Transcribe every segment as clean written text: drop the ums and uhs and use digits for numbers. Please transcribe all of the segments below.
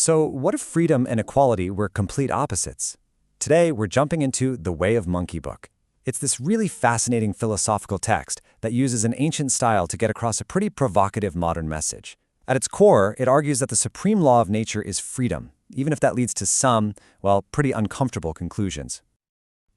So, what if freedom and equality were complete opposites? Today, we're jumping into The Way of Monkey book. It's this really fascinating philosophical text that uses an ancient style to get across a pretty provocative modern message. At its core, it argues that the supreme law of nature is freedom, even if that leads to some, well, pretty uncomfortable conclusions.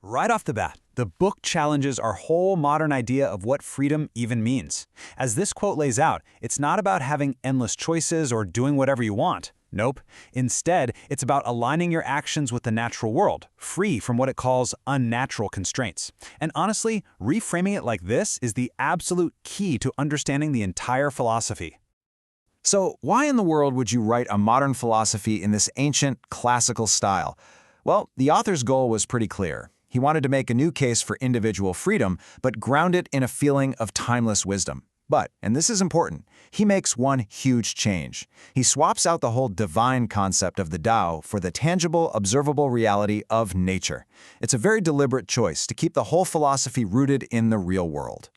Right off the bat, the book challenges our whole modern idea of what freedom even means. As this quote lays out, it's not about having endless choices or doing whatever you want. Nope. Instead, it's about aligning your actions with the natural world, free from what it calls unnatural constraints. And honestly, reframing it like this is the absolute key to understanding the entire philosophy. So, why in the world would you write a modern philosophy in this ancient, classical style? Well, the author's goal was pretty clear. He wanted to make a new case for individual freedom, but ground it in a feeling of timeless wisdom. But, and this is important, he makes one huge change. He swaps out the whole divine concept of the Tao for the tangible, observable reality of nature. It's a very deliberate choice to keep the whole philosophy rooted in the real world.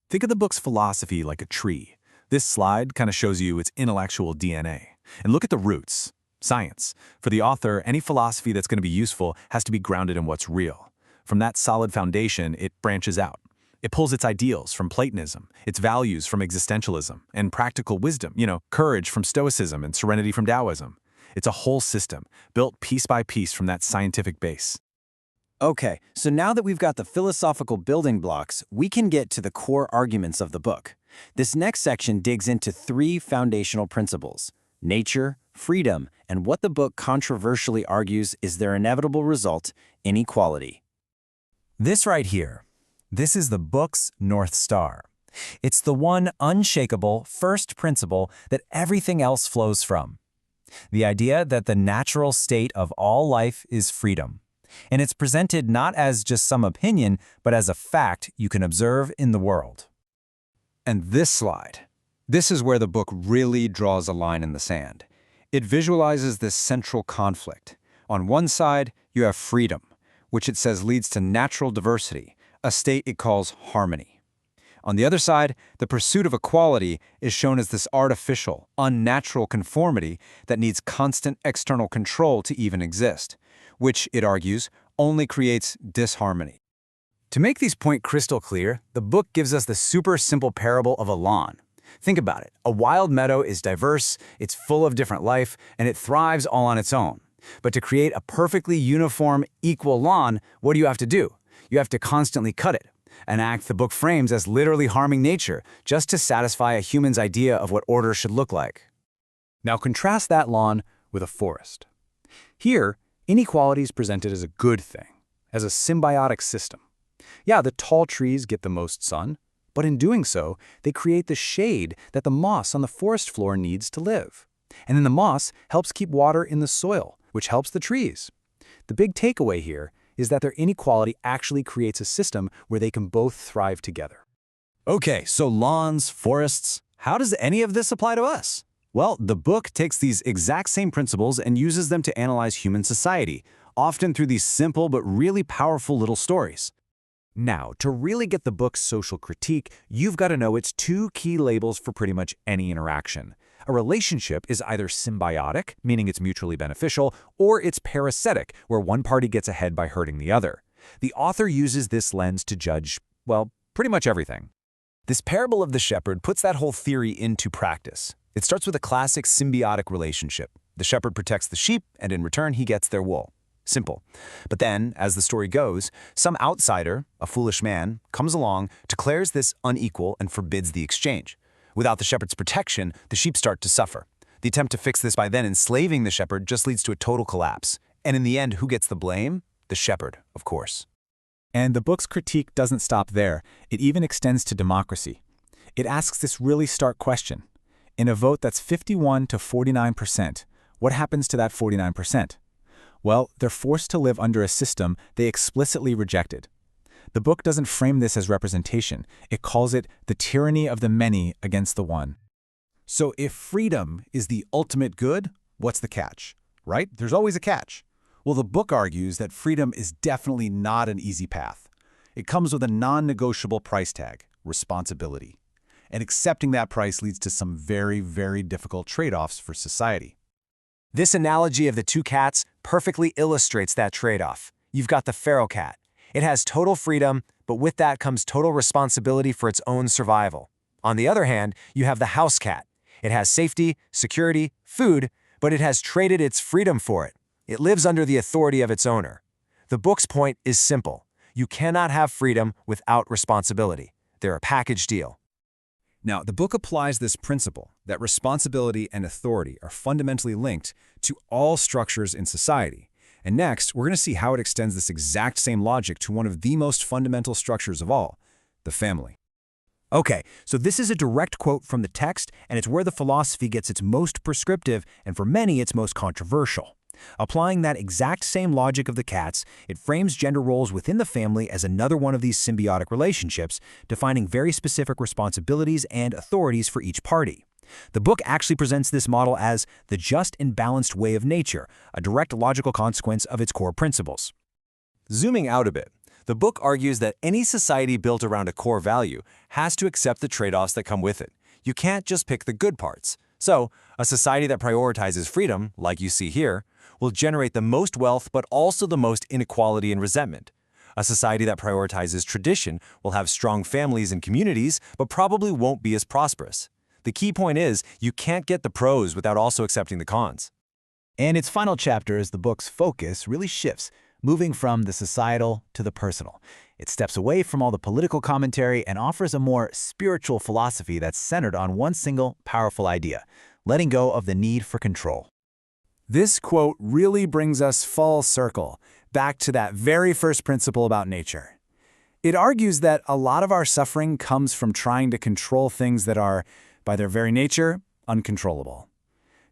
Think of the book's philosophy like a tree. This slide kind of shows you its intellectual DNA. And look at the roots. Science. For the author, any philosophy that's going to be useful has to be grounded in what's real. From that solid foundation, it branches out. It pulls its ideals from Platonism, its values from Existentialism, and practical wisdom, courage from Stoicism and serenity from Daoism. It's a whole system, built piece by piece from that scientific base. Okay, so now that we've got the philosophical building blocks, we can get to the core arguments of the book. This next section digs into three foundational principles: nature, freedom, and what the book controversially argues is their inevitable result, inequality. This right here, this is the book's North Star. It's the one unshakable first principle that everything else flows from. The idea that the natural state of all life is freedom. And it's presented not as just some opinion, but as a fact you can observe in the world. And this slide, this is where the book really draws a line in the sand. It visualizes this central conflict. On one side, you have freedom, which it says leads to natural diversity, a state it calls harmony. On the other side, the pursuit of equality is shown as this artificial, unnatural conformity that needs constant external control to even exist, which, it argues, only creates disharmony. To make these points crystal clear, the book gives us the super simple parable of a lawn. Think about it. A wild meadow is diverse, it's full of different life, and it thrives all on its own. But to create a perfectly uniform, equal lawn, what do you have to do? You have to constantly cut it, an act the book frames as literally harming nature, just to satisfy a human's idea of what order should look like. Now contrast that lawn with a forest. Here, inequality is presented as a good thing, as a symbiotic system. Yeah, the tall trees get the most sun, but in doing so, they create the shade that the moss on the forest floor needs to live. And then the moss helps keep water in the soil, which helps the trees. The big takeaway here is that their inequality actually creates a system where they can both thrive together. Okay, so lawns, forests, how does any of this apply to us? Well, the book takes these exact same principles and uses them to analyze human society, often through these simple but really powerful little stories. Now, to really get the book's social critique, you've got to know its two key labels for pretty much any interaction. A relationship is either symbiotic, meaning it's mutually beneficial, or it's parasitic, where one party gets ahead by hurting the other. The author uses this lens to judge, well, pretty much everything. This parable of the shepherd puts that whole theory into practice. It starts with a classic symbiotic relationship. The shepherd protects the sheep, and in return, he gets their wool. Simple. But then, as the story goes, some outsider, a foolish man, comes along, declares this unequal, and forbids the exchange. Without the shepherd's protection, the sheep start to suffer. The attempt to fix this by then enslaving the shepherd just leads to a total collapse. And in the end, who gets the blame? The shepherd, of course. And the book's critique doesn't stop there. It even extends to democracy. It asks this really stark question. In a vote that's 51 to 49%, what happens to that 49%? Well, they're forced to live under a system they explicitly rejected. The book doesn't frame this as representation. It calls it the tyranny of the many against the one. So if freedom is the ultimate good, what's the catch? Right? There's always a catch. Well, the book argues that freedom is definitely not an easy path. It comes with a non-negotiable price tag, responsibility. And accepting that price leads to some very, very difficult trade-offs for society. This analogy of the two cats perfectly illustrates that trade-off. You've got the feral cat. It has total freedom, but with that comes total responsibility for its own survival. On the other hand, you have the house cat. It has safety, security, food, but it has traded its freedom for it. It lives under the authority of its owner. The book's point is simple. You cannot have freedom without responsibility. They're a package deal. Now, the book applies this principle that responsibility and authority are fundamentally linked to all structures in society. And next, we're going to see how it extends this exact same logic to one of the most fundamental structures of all, the family. Okay, so this is a direct quote from the text, and it's where the philosophy gets its most prescriptive and for many its most controversial. Applying that exact same logic of the cats, it frames gender roles within the family as another one of these symbiotic relationships, defining very specific responsibilities and authorities for each party. The book actually presents this model as the just and balanced way of nature, a direct logical consequence of its core principles. Zooming out a bit, the book argues that any society built around a core value has to accept the trade-offs that come with it. You can't just pick the good parts. So, a society that prioritizes freedom, like you see here, will generate the most wealth but also the most inequality and resentment. A society that prioritizes tradition will have strong families and communities but probably won't be as prosperous. The key point is, you can't get the pros without also accepting the cons. And its final chapter is the book's focus really shifts, moving from the societal to the personal. It steps away from all the political commentary and offers a more spiritual philosophy that's centered on one single powerful idea, letting go of the need for control. This quote really brings us full circle, back to that very first principle about nature. It argues that a lot of our suffering comes from trying to control things that are, by their very nature, uncontrollable.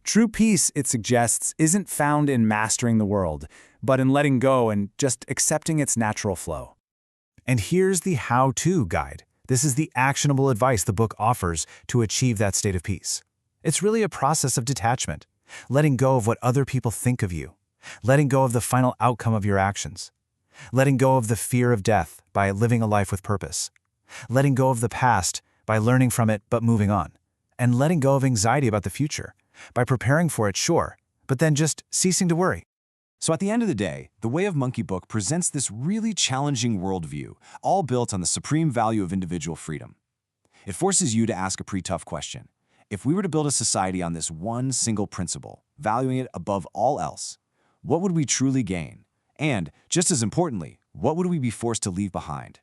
True peace, it suggests, isn't found in mastering the world, but in letting go and just accepting its natural flow. And here's the how-to guide. This is the actionable advice the book offers to achieve that state of peace. It's really a process of detachment, letting go of what other people think of you, letting go of the final outcome of your actions, letting go of the fear of death by living a life with purpose, letting go of the past by learning from it but moving on, and letting go of anxiety about the future by preparing for it, sure, but then just ceasing to worry. So at the end of the day, The Way of Monkey book presents this really challenging worldview, all built on the supreme value of individual freedom. It forces you to ask a pretty tough question. If we were to build a society on this one single principle, valuing it above all else, what would we truly gain? And, just as importantly, what would we be forced to leave behind?